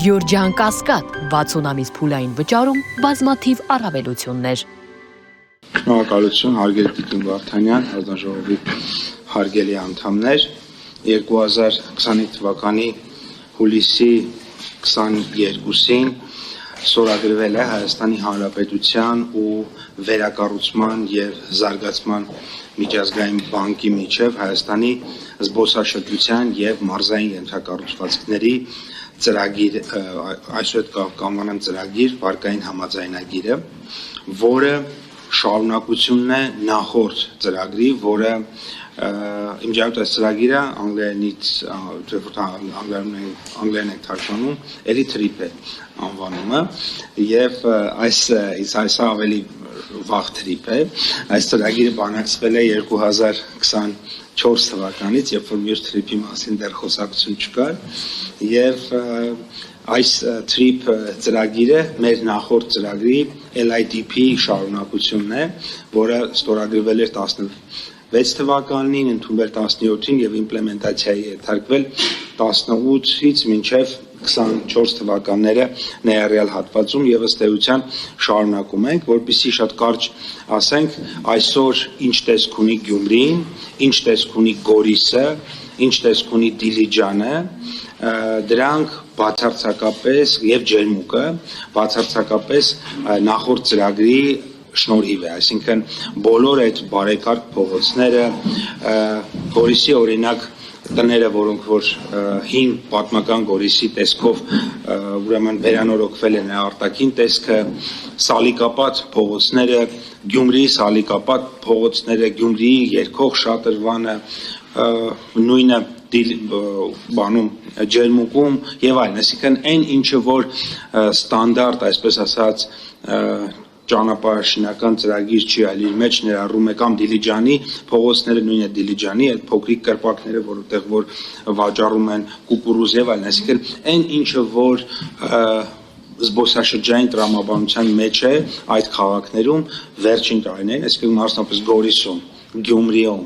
Գյորջյան Կասկադ 60 ամիս փուլային վճարում բազմաթիվ առավելություններ։ Շնորհակալություն հարգելի Տիկին Վարդանյան, հանձնաժողովի հարգելի անդամներ, 2025 թվականի հուլիսի 22-ին ստորագրվել է Հայաստանի Հանրապետության ու Վերակառուցման և Զարգացման միջազգային բանկի միջև Հայաստանի զբոսաշրջության և մարզային ենթակառուցվածքների ծրագիր, այսօր կանոնեմ ծրագիր, վարկային համաձայնագիրը, որը շարունակությունն է նախորդ ծրագրի, որը իմ ջանոց այս ծրագիրը անգլերեն է թարգմանում, էլի թրիփ է անվանումը, և այս ավելի վաղ թրիփ է, այս ծրագիրը բանակցվել է 2024 թվականից, երբ որ մյուս թրիփի մասին դեռ խոսակցություն չկար, և այս թրիփ ծրագիրը մեր նախորդ ծրագրի LIDP շարունակությունն է, որը ստորագրվել էր 16 թվականին, ընդունվել 17-ին և իմպլեմենտացիայի ենթարկվել 18-ից մինչև 24 թվականները ներառյալ հատվածում և ըստ էության շարունակում ենք, որպեսզի շատ կարճ ասենք, այսօր ինչ տեսք ունի Գյումրին, ինչ տեսք ունի Գորիսը, ինչ տեսք ունի Դիլիջանը, դրանք բացարձակապես և Ջերմուկը բացարձակապես նախորդ ծրագրի շնորհիվ է, այսինքն բոլոր այդ բարեկարգ փողոցները, Գորիսի օրինակ տները, որոնք որ հին պատմական Գորիսի տեսքով ուրեմն վերանորոգվել են արտաքին տեսքը, սալիկապատ փողոցները, Գյումրիի սալիկապատ փողոցները, Գյումրիի երկող շատրվանը, նույնը բանում Ջերմուկում եւ այլն, այսինքն այն ինչը որ ստանդարտ, այսպես ասած, ճանապարհաշինական ծրագիր չի, այլ իր մեջ ներառում է կամ Դիլիջանի փողոցները, նույնը Դիլիջանի այդ փոքրիկ կրպակները, որտեղ որ վաճառում են կուկուռուզ եւ այլն, այսինքն այն ինչը որ զբոսաշրջային տրամաբանության մեջ է այդ քաղաքներում վերջին տարիներին, այսինքն մասնավորապես Գորիսում, Գյումրիում,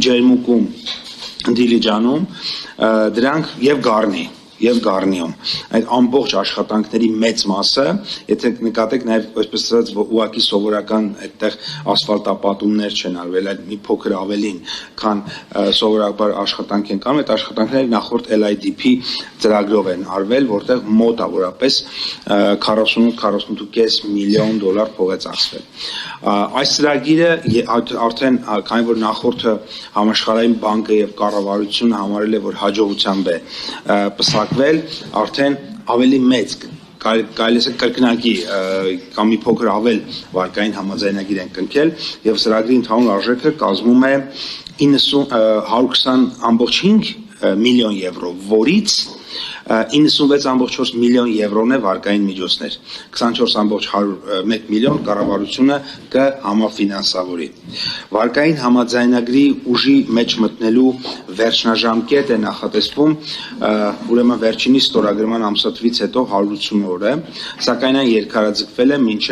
Ջերմուկում, Դիլիջանում, դրանք եւ Գառնիում, այդ ամբողջ աշխատանքների մեծ մասը, եթե նկատեք նաև այսպես ասած ուղղակի սովորական այդտեղ ասֆալտապատումներ չեն արվել, այլ մի փոքր ավելին, քան սովորաբար աշխատանք են կանում, այդ աշխատանքները նախորդ LIDP ծրագրով են արվել, որտեղ մոտավորապես 48-48.5 միլիոն դոլար փող է ծախսվել։ Այս ծրագիրը արդեն քանի որ նախորդը համաշխարհային բանկը եւ կառավարությունը համարել է, որ հաջողությամբ է պսակվել, արդեն ավելի մեծ կարելի է կրկնակի կամ մի փոքր ավել վարկային համաձայնագիր են կնքել եւ ծրագրի ընդհանուր արժեքը կազմում է 120.5 միլիոն եվրո, որից 96.4 միլիոն եվրոն է վարկային միջոցներ, 24.1 միլիոն կառավարությունը կհամաֆինանսավորի։ Վարկային համաձայնագրի ուժի մեջ մտնելու վերջնաժամկետ է նախատեսվում ուրեմն վերջինի ստորագրման ամսաթվից հետո 180 օրը, սակայն այն երկարաձգվել է մինչև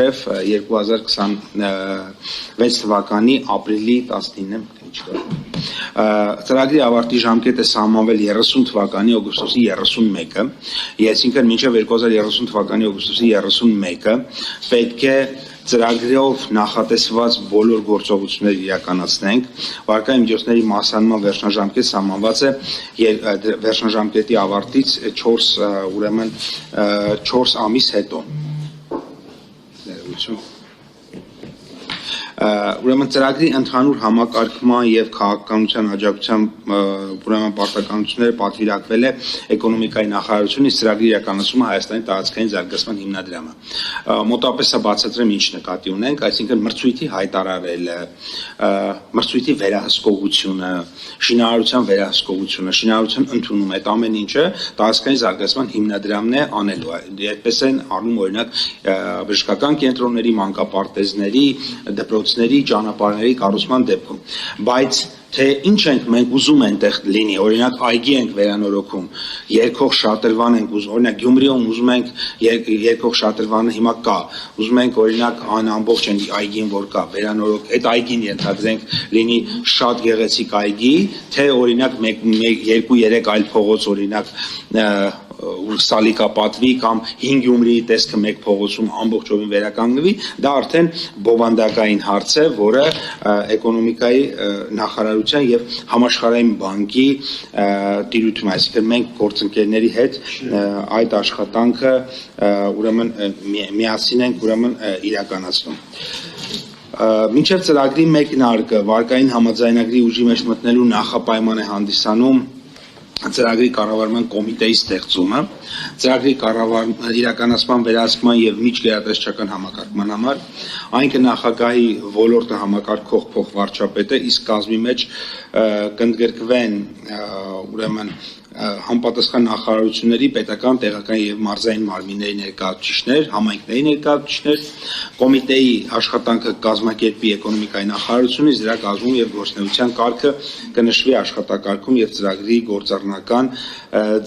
2026 թվականի ապրիլի 19-ը։ Ծրագրի ավարտի ժամկետը սահմանվել 30 թվականի օգոստոսի 31-ը, այսինքն մինչև 2030 թվականի օգոստոսի 31-ը պետք է ծրագրով նախատեսված բոլոր գործողություններ իրականացնենք, վարկային միջոցների մասսանման վերջնաժամկետ սահմանված է վերջնաժամկետի ավարտից 4 ամիս հետո։ Ուրեմն ծրագրի ընդհանուր համակարգման եւ քաղաքականության աջակցության ուրեմն պարտականությունները պատվիրակվել է էկոնոմիկայի նախարարությունից ծրագրի իրականացումը Հայաստանի տարածքային զարգացման հիմնադրամը։ Մոտապես սա բացատրեմ ինչ նկատի ունենք, այսինքն մրցույթի հայտարարելը, մրցույթի վերահսկողությունը, շինարարության վերահսկողությունը, շինարարության ընդունումը, այդ ամեն ինչը տարածքային զարգացման հիմնադրամն է անելու։ Այդպես են առնում օրինակ բժշկական կենտրոնների, մանկապարտեզների, դպրոցների, ճանապարհների կառուցման դեպքում, բայց թե ինչ ենք մենք ուզում այնտեղ լինի, օրինակ այգի ենք վերանորոգում, երկող շատրվան ենք ուզում, օրինակ Գյումրիում ուզում ենք երկող շատրվանը հիմա կա, ուզում ենք օրինակ ամբողջ այգին որ կա, վերանորոգ, այդ այգին ենթադրենք լինի շատ գեղեցիկ այգի, թե օրինակ 2-3 այլ փողոց օրինակ Սալիկապատվի կամ 5 Գյումրիի տեսքը մեկ փողոցում ամբողջովին վերականգնվի, դա արդեն բովանդակային հարց է, որը էկոնոմիկայի նախարարության եւ համաշխարհային բանկի տիրույթում, այսինքն մենք գործընկերների հետ այդ աշխատանքը ուրեմն միասին ենք ուրեմն իրականացնում։ Մինչև ծրագրի մեկնարկը վարկային համաձայնագրի ուժի մեջ մտնելու նախապայման է հանդիսանում ծրագրի կառավարման կոմիտեի ստեղծումը, ծրագրի իրականացման վերահսկման եւ միջգերատեսչական համակարգման համար, այն կնախագահի ոլորտը համակարգող փոխվարչապետը, իսկ կազմի մեջ կընդգրկվեն ուրեմն համապատասխան նախարարությունների, պետական, տեղական եւ մարզային մարմինների ներկայացուցիչներ, համայնքների ներկայացուցիչներ, կոմիտեի աշխատանքը կազմակերպի էկոնոմիկայի նախարարությունը, դրա կազմում եւ գործունեության կարգը կնշվի աշխատակարգում եւ ծրագրի գործառնական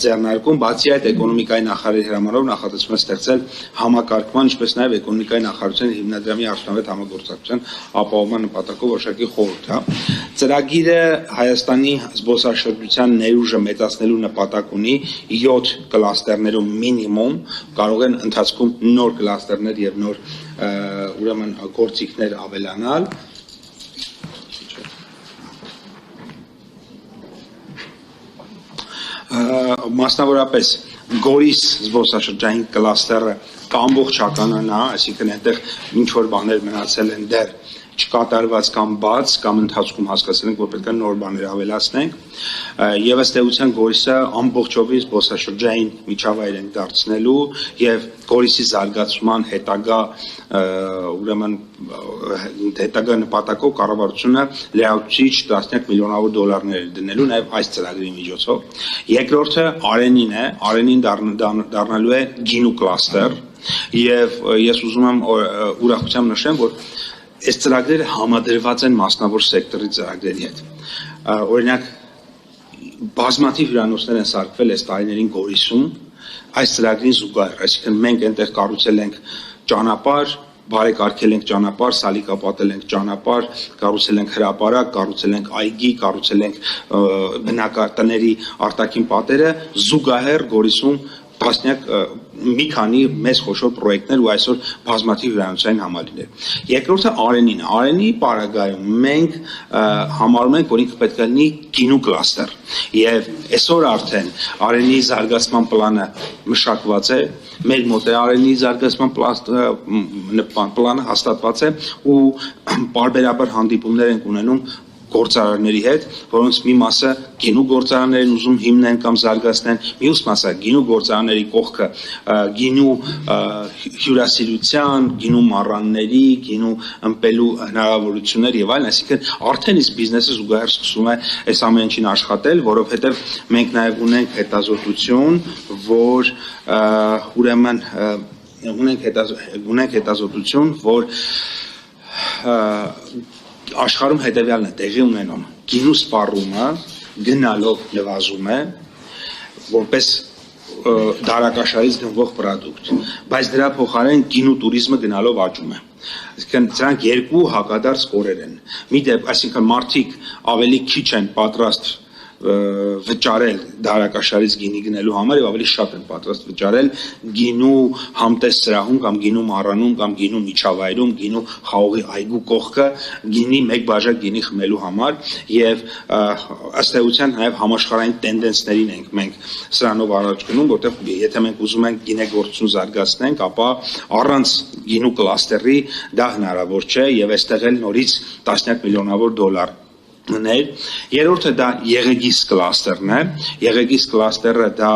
ձեռնարկում, բացի այդ էկոնոմիկայի նախարարի հրամանով նախատեսվում է ստեղծել համակարգման, ինչպես նաեւ էկոնոմիկայի նախարարության հիմնադրամի արդյունավետ համագործակցության ապահովման նպատակով որոշակի խորհուրդ, ծրագիրը Հայաստանի զբոսաշրջության ներուժը մեծացնելու նպատակ ունի 7 կլաստերներում մինիմում, կարող են ընթացքում նոր կլաստերներ եւ նոր ուրեմն գործիքներ ավելանալ։ Մասնավորապես Գորիս զբոսաշրջային կլաստերը կամբողջականանա, այսինքն այնտեղ ինչ որ բաներ մնացել են դեռ չկատարված կամ բաց կամ ընթացքում հասկացել ենք, որ պետք է նոր բաներ ավելացնենք, եւ ըստ էության Գորիսը ամբողջովին զբոսաշրջային միջավայր ենք դարձնելու եւ Գորիսի զարգացման հետագա ուրեմն հետագա նպատակով կառավարությունը լիացուցիչ տասնյակ միլիոնավոր դոլարներ դնելու նաեւ այս ծրագրի միջոցով։ Երկրորդը Արենին է, Արենին դառնալու է գինու կլաստեր եւ ես ուզում եմ ուրախությամբ նշեմ, որ այս ծրագրերը համադրված են մասնավոր սեկտորի ծրագրերի հետ։ Օրինակ բազմաթիվ հյուրանոցներ են սարքվել այս տարիներին Գորիսում այս ծրագրին զուգահեռ, այսինքն մենք այնտեղ կառուցել ենք ճանապարհ, բարեկարգել ենք ճանապարհ, սալիկապատել ենք ճանապարհ, կառուցել ենք հրապարակ, կառուցել ենք այգի, կառուցել ենք բնակարանների արտաքին պատերը, զուգահեռ Գորիսում տասնյակ մի քանի մեծ խոշոր պրոյեկտներ ու այսօր բազմաթիվ հյուրանոցային համալիրներ։ Երկրորդը Արենին է։ Արենի պարագայում մենք համարում ենք, որ ինքը պետք է լինի գինու կլաստեր։ Եվ այսօր արդեն Արենի զարգացման պլանը մշակված է, մեր մոտ է Արենի զարգացման պլանը հաստատված է ու պարբերաբար հանդիպումներ ենք ունենում գործարարների հետ, որոնց մի մասը գինու գործարաններ են ուզում հիմնեն կամ զարգացնեն, մյուս մասը գինու գործարանների կողքը գինու հյուրասիրության, գինու մառանների, գինու ըմպելու հնարավորություններ եւ այլն, այսինքն արդեն իսկ բիզնեսը զուգահեռ սկսում է այս ամեն ինչին աշխատել, որովհետեւ մենք նաեւ ունենք հետազոտություն, որ ուրեմն ունենք հետազոտություն, որ աշխարհում հետևյալն է տեղի ունենում գինու սպառումը գնալով նվազում է որպես դարակաշարից գնվող պրոդուկտ, բայց դրա փոխարեն գինու տուրիզմը գնալով աճում է։ Այսինքն դրանք երկու հակադարձ կորեր են։ Մի դեպք, այսինքն մարդիկ ավելի քիչ են պատրաստ վճարել դարակաշարից գինի գնելու համար եւ ավելի շատ են պատրաստ վճարել գինու համտես սրահում կամ գինու մառանում կամ գինու միջավայրում, գինու խաղողի այգու կողքը գինի մեկ բաժակ գինի խմելու համար եւ ըստ էության նաեւ համաշխարհային տենդենսներին ենք մենք սրանով առաջ գնում, որտեղ եթե մենք ուզում ենք գինեգործություն զարգացնենք, ապա առանց գինու կլաստերի դա հնարավոր չէ եւ այստեղ էլ նորից տասնյակ միլիոնավոր դոլար Երրորդը դա Եղեգիս կլաստերն է, Եղեգիս կլաստերը դա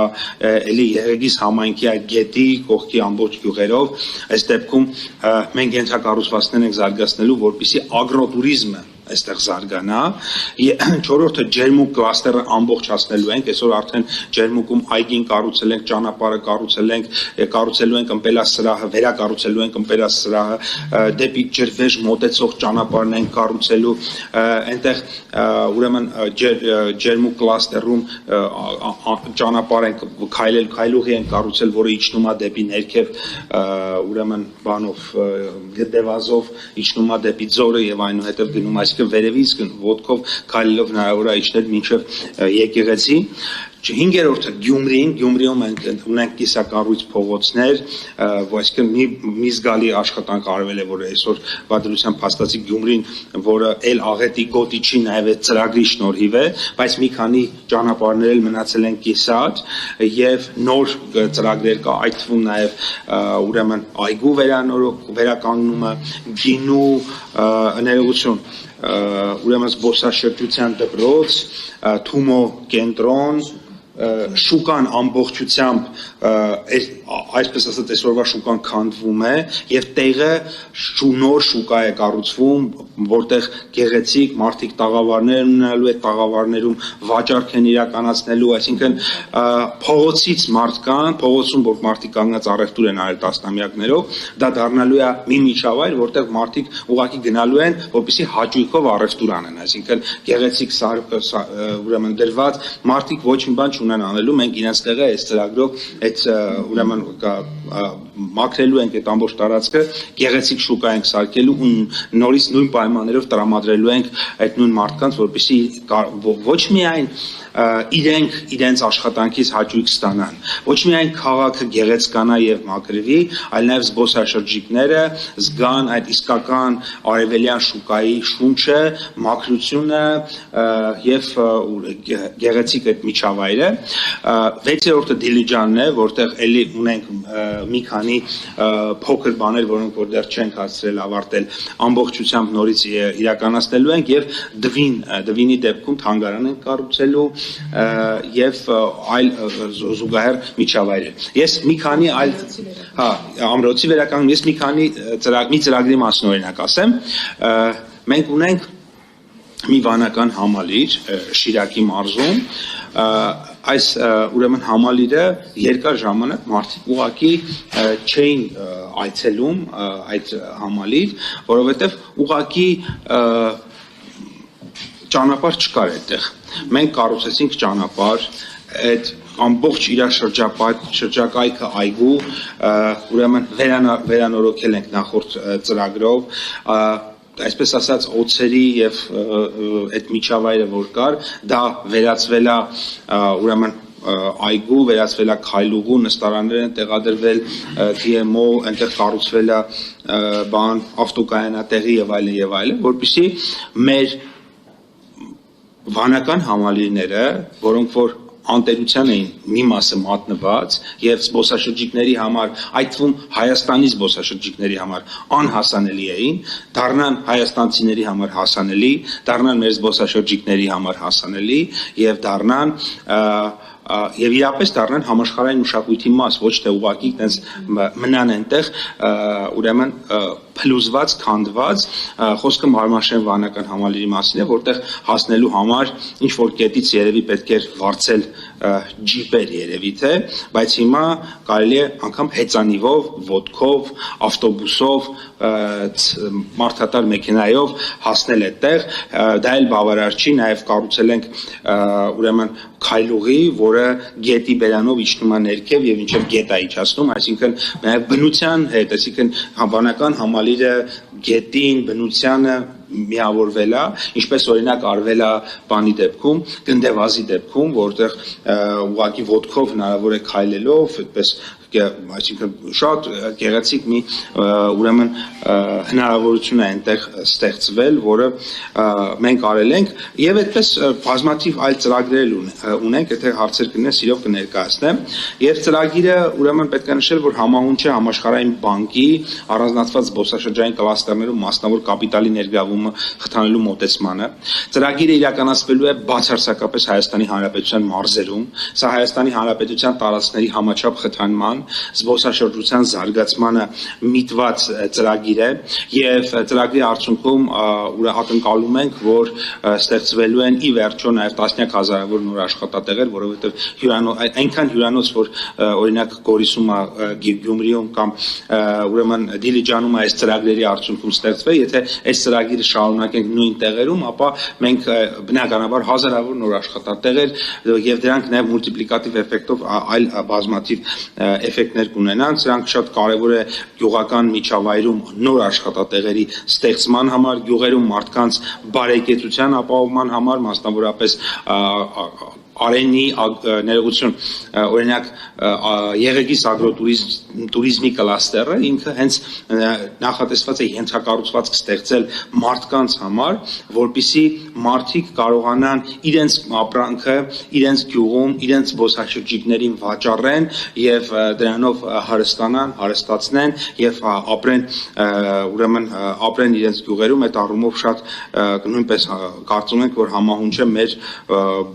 էլի Եղեգիս համայնքի այդ գետի կողքի ամբողջ գյուղերով, այս դեպքում մենք ենթակառուցվածքներ ենք զարգացնելու, որպեսզի ագրոտուրիզմը այստեղ զարգանա, չորրորդը ջերմուկ կլաստերը ամբողջացնելու ենք, այսօր արդեն ջերմուկում այգին կառուցել ենք, ճանապարհը կառուցելու ենք ըմպելասրահը, վերակառուցելու ենք ըմպելասրահը, դեպի ջրվեժ մոտեցող ճանապարհն ենք կառուցելու, այնտեղ ուրեմն ջերմուկ կլաստերում ճանապարհ ենք քայլուղի ենք կառուցել, որը իջնում է դեպի ներքև, ուրեմն բանով գդեվազով իջնում է դեպի ձորը եւ այնուհետեւ գնում, այսինքն վերևից ոտքով քայլելով հնարավոր է իջնել մինչեւ եկեղեցի։ Հինգերորդը Գյումրիում ունենք կիսակառույց փողոցներ, այսինքն մի զգալի աշխատանք արվել է, որ այսօր պատմության փաստացի Գյումրին, որը էլ աղետի գոտի չի, նաև այդ ծրագրի շնորհիվ է, բայց մի քանի ճանապարհներ էլ մնացել են կիսատ եւ նոր ծրագրեր կա, այդ թվում նաև ուրեմն այգու վերականգնումը, գինու ներողություն, ուրեմն զբոսաշրջության դպրոց, Թումո կենտրոն, շուկան ամբողջությամբ այսպես ասած այսօրվա շուկան քանդվում է եւ տեղը նոր շուկա է կառուցվում, որտեղ գեղեցիկ մարդիկ տաղավարներ ունենալու, այդ տաղավարներում վաճառք են իրականացնելու, այսինքն փողոցից մարդկան, փողոցում որ մարդիկ կանգնած առևտուր են արել տասնամյակներով, դա դառնալու է մի միջավայր, որտեղ մարդիկ ուղղակի գնալու են, որպեսզի հաճույքով առևտուր անեն, այսինքն գեղեցիկ ուրեմն դրված մարդիկ ոչ մի բան չունեն անելու, մենք իրենց տեղը այս ծրագրով այդ ուրեմն մաքրելու ենք այդ ամբողջ տարածքը, գեղեցիկ շուկա ենք սարքելու ու նորից նույն պայմաններով տրամադրելու ենք այդ նույն մարդկանց, որպեսզի ոչ միայն իրենց աշխատանքից հաճույք ստանան, ոչ միայն քաղաքը գեղեցկանա եւ մաքրվի, այլ նաեւ զբոսաշրջիկները զգան այդ իսկական արևելյան շուկայի շունչը, մաքրությունը եւ գեղեցիկ այդ միջավայրը։ Վեցերորդը Դիլիջանն է, որտեղ էլի ունենք մի քանի փոքր բաներ, որոնք որ դեռ չենք հասցրել ավարտել, ամբողջությամբ նորից իրականացնելու ենք եւ Դվինի դեպքում թանգարան ենք կառուցելու եւ այլ զուգահեռ միջավայրեր։ Ես մի քանի այլ ամրոցի վերականգնում, ես մի քանի ծրագրի մասին օրինակ ասեմ, մենք ունենք մի վանական համալիր Շիրակի մարզում, այս ուրեմն համալիրը երկար ժամանակ մարդիկ ուղղակի չէին այցելում այդ համալիր, որովհետև ուղղակի ճանապարհ չկար այդտեղ։ Մենք կառուցեցինք ճանապարհ, այդ ամբողջ իր շրջակայքը այգու, ուրեմն վերանորոգել ենք նախորդ ծրագրով, այսպես ասած օծերի եւ այդ միջավայրը որ կար, դա վերածվել է ուրեմն այգու, վերածվել է քայլուղու, նստարաններ են տեղադրվել, TMO, այնտեղ կառուցվել է ավտոկայանատեղի եւ այլն, որպեսզի մեր վանական համալիրները, որոնք որ անտերության էին մի մասը մատնված եւ զբոսաշրջիկների համար, այդ թվում Հայաստանի զբոսաշրջիկների համար անհասանելի էին, դառնան հայաստանցիների համար հասանելի, դառնան մեր զբոսաշրջիկների համար հասանելի եւ դառնան եւ իրապես դառնան համաշխարհային մշակույթի մաս, ոչ թե ուղղակի այտենց մնան այնտեղ, ուրեմն փլուզված, քանդված, խոսքը Մարմաշեն վանական համալիրի մասին է, որտեղ հասնելու համար ինչ որ կետից երևի պետք էր վարձել ջիպեր երևի թե, բայց հիմա կարելի է անգամ հեծանիվով, ոտքով, ավտոբուսով, մարդատար մեքենայով հասնել այդտեղ, դա էլ բավարար չի, նաև կառուցել ենք ուրեմն քայլուղի, որը գետի բերանով իջնում է ներքև եւ ինչեւ գետ է իջացնում, այսինքն նաև բնության հետ, այսինքն վանական համալիրը գետին, բնությանը միավորվել է, ինչպես օրինակ արվել է բանի դեպքում, գնդեվազի դեպքում, որտեղ ուղղակի ոտքով հնարավոր է քայլելով, այդպես այսինքն շատ գեղեցիկ մի ուրեմն հնարավորություն է այնտեղ ստեղծվել, որը մենք արել ենք եւ այդպես բազմաթիվ այլ ծրագրեր ունենք, եթե հարցեր կնեն, սիրով կներկայացնեմ եւ ծրագիրը ուրեմն պետք է նշել, որ համահունչ է Համաշխարհային բանկի առանձնացված զբոսաշրջային կլաստերներում մասնավոր կապիտալի ներգրավումը խթանելու մոտեցմանը։ Ծրագիրը իրականացվելու է բացարձակապես Հայաստանի Հանրապետության մարզերում, սա Հայաստանի Հանրապետության տարածքների համաչափ խթանման զբոսաշրջության զարգացմանը միտված ծրագիր է եւ ծրագրի արդյունքում ակնկալում ենք, որ ստեղծվելու են ի վերջո նաեւ տասնյակ հազարավոր նոր աշխատատեղեր, որովհետեւ այնքան հյուրանոց, որ օրինակ Գորիսում, Գյումրիում կամ ուրեմն Դիլիջանում այս ծրագրերի արդյունքում ստեղծվի, եթե այս ծրագիրը շարունակենք նույն տեղերում, ապա մենք բնականաբար հազարավոր նոր աշխատատեղեր եւ դրանք նաեւ մուլտիպլիկատիվ էֆեկտով այլ բազմաթիվ էֆեկտներ կունենան, սրանք շատ կարեւոր է գյուղական միջավայրում նոր աշխատատեղերի ստեղծման համար, գյուղերում մարդկանց բարեկեցության ապահովման համար, մասնավորապես Արենի ներողություն, օրինակ Եղեգիս ագրոտուրիզմի կլաստերը ինքը հենց նախատեսված է ենթակառուցվածք ստեղծել մարդկանց համար, որպեսզի մարդիկ կարողանան իրենց ապրանքը, իրենց գյուղում, իրենց զբոսաշրջիկներին վաճառեն եւ դրանով հարստանան, հարստացնեն եւ ապրեն, ուրեմն ապրեն իրենց գյուղերում, այդ առումով շատ նույնպես կարծում ենք, որ համահունչ է մեր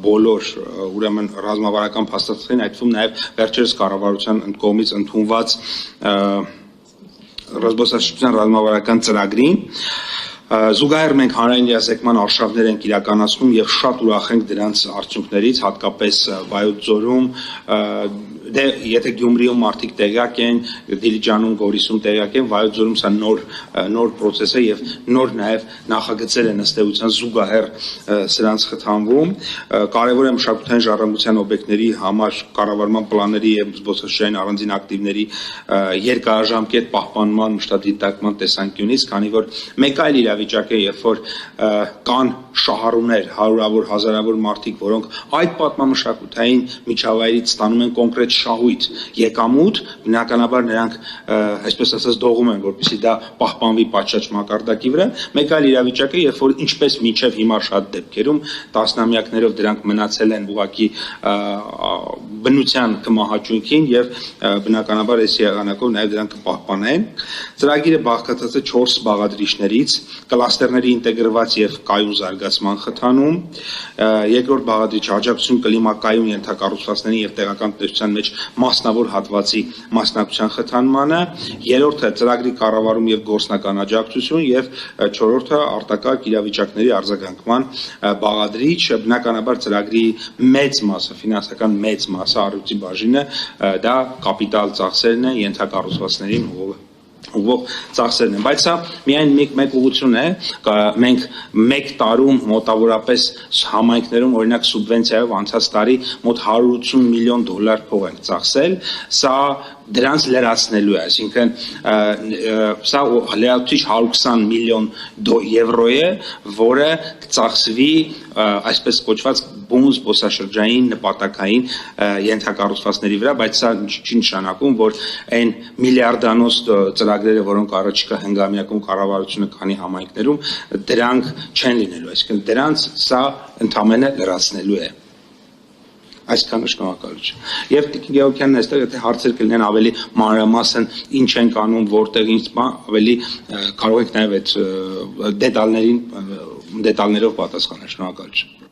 բոլոր ուրեմն ռազմավարական փաստաթղթերին, այդ թվում նաև վերջերս կառավարության կողմից ընդունված զբոսաշրջության ռազմավարական ծրագրին Զուգահեռ մենք հանրային իրազեկման արշավներ ենք իրականացնում եւ շատ ուրախ ենք դրանց արդյունքներից, հատկապես Վայոց ձորում, եթե Գյումրիում մարդիկ տեղյակ են, Դիլիջանում, Գորիսում տեղյակ են, Վայոց ձորում սա նոր process է եւ նոր նաեւ նախագծեր են ըստ էության զուգահեռ սրանց խթանվում, կարեւոր է մշակութային ժառանգության օբյեկտների համար կառավարման պլանների եւ զբոսաշրջային առանձին ակտիվների երկարաժամկետ պահպանման մշտադիտարկման տեսանկյունից, քանի որ մեկ այլ իրավիճակ է, երբ որ կան շահառուներ, հարյուրավոր, հազարավոր մարդիկ, որոնք այդ պատմամշակութային միջավայրից ստանում են կոնկրետ շահույթ, եկամուտ, բնականաբար նրանք, այսպես ասած, դողում են, որպեսզի դա պահպանվի պատշաճ մակարդակի վրա, մեկ այլ իրավիճակ է, երբ որ ինչպես մինչև հիմա շատ դեպքերում տասնամյակներով դրանք մնացել են ուղղակի բնության կմահաճույքին եւ բնականաբար այս եղանակով նաեւ դրանք կպահպանեն։ Ծրագիրը բաղկացած է 4 բաղադրիչներից, կլաստերների ինտեգրված եւ կայուն զարգացման խթանում, երկրորդ բաղադրիչը աջակցություն կլիմակայուն ենթակառուցվածքների եւ տեղական տնտեսության մեջ մասնավոր հատվածի մասնակցության խթանմանը, երրորդը ծրագրի կառավարում եւ գործնական աջակցություն եւ չորրորդը արտակարգ իրավիճակների արձագանքման բաղադրիչ, բնականաբար ծրագրի մեծ մասը, ֆինանսական մեծ մասը առյուծի բաժինը դա կապիտալ ծախսերն են, ենթակառուցվածքներին ուղղող ծախսերն են, բայց սա միայն մեկ ուղղություն է, մենք մեկ տարում մոտավորապես համայնքներում օրինակ սուբվենցիայով անցած տարի մոտ 180 միլիոն դոլար փող ենք ծախսել, սա դրանց լրացնելու է, այսինքն սա լրացուցիչ 120 միլիոն եվրո է, որը ծախսվի այսպես կոչված բուն զբոսաշրջային նպատակային ենթակառուցվածքների վրա, բայց սա չի նշանակում, որ այն միլիարդանոց ծրագրերը, որոնք առաջիկա հնգամյակում կառավարությունը կանի համայնքներում, դրանք չեն լինելու, այսինքն դրանց սա ընդամենը լրացնելու է։ Այսքանը շնորհակալություն։ Եվ Տիկին Գեորգյանն այստեղ եթե հարցեր կլինեն ավելի մանրամասն ինչ ենք անում, որտեղ ինչ ավելի կարող եք նաև այդ դետալներով պատասխանել։ Շնորհակալություն։